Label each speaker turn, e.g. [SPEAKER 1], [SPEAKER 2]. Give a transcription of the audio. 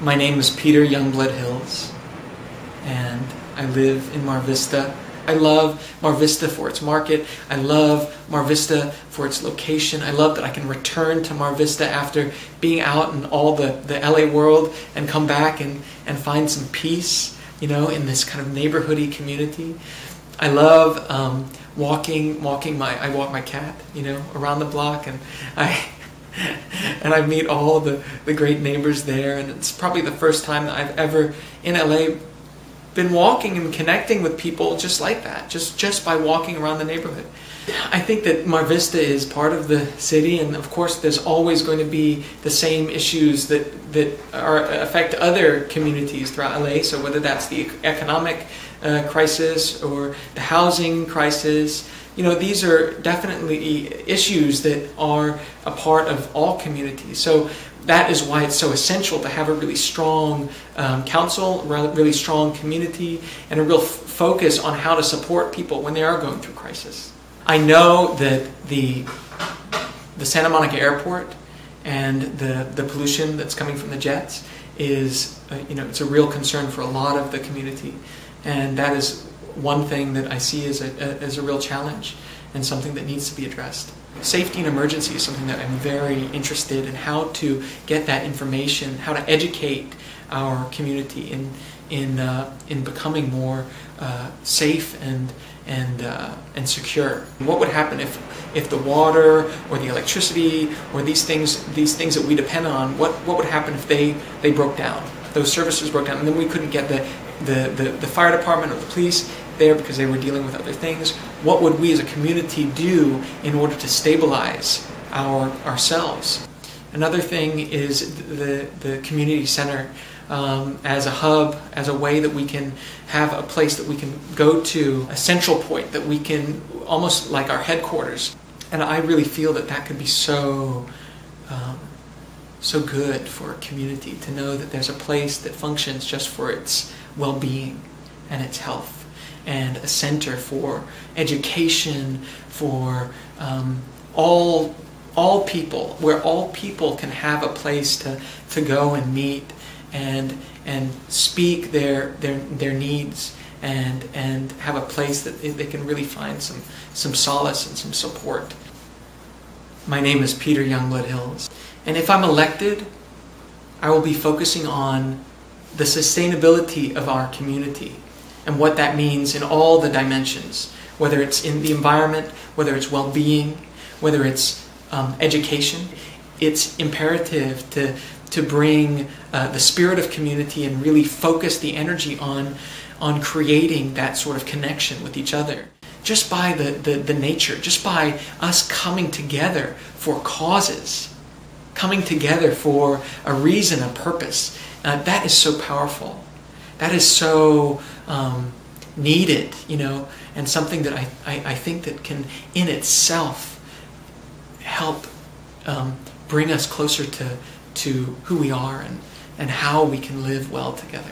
[SPEAKER 1] My name is Peter Youngblood Hills, and I live in Mar Vista. I love Mar Vista for its market. I love Mar Vista for its location. I love that I can return to Mar Vista after being out in all the LA world and come back and find some peace, in this kind of neighborhoody community. I love walking my cat, around the block, and I meet all the great neighbors there, and it's probably the first time that I've ever in LA been walking and connecting with people just like that, just by walking around the neighborhood. I think that Mar Vista is part of the city, and of course there's always going to be the same issues that affect other communities throughout LA. So whether that's the economic crisis or the housing crisis, these are definitely issues that are a part of all communities. So that is why it's so essential to have a really strong council, really strong community, and a real focus on how to support people when they are going through crisis. I know that the Santa Monica airport and the pollution that's coming from the jets is, it's a real concern for a lot of the community, and that is one thing that I see as a real challenge and something that needs to be addressed. Safety and emergency is something that I'm very interested in, how to get that information, how to educate our community in becoming more safe and secure. What would happen if the water or the electricity or these things that we depend on, what would happen if they broke down? Those services broke down, and then we couldn't get the fire department or the police there because they were dealing with other things. What would we as a community do in order to stabilize ourselves? Another thing is the community center as a hub, as a way that we can have a place that we can go to, a central point that we can, almost like our headquarters. And I really feel that could be so good for a community, to know that there's a place that functions just for its well-being and its health, and a center for education, for all people, where all people can have a place to go and meet and speak their needs, and have a place that they can really find some solace and some support. My name is Peter Youngblood Hills, and if I'm elected, I will be focusing on the sustainability of our community and what that means in all the dimensions, whether it's in the environment, whether it's well-being, whether it's education. It's imperative to bring the spirit of community and really focus the energy on creating that sort of connection with each other. Just by the nature, just by us coming together for causes, coming together for a reason, a purpose, that is so powerful. That is so needed, and something that I think that can in itself help bring us closer to who we are and how we can live well together.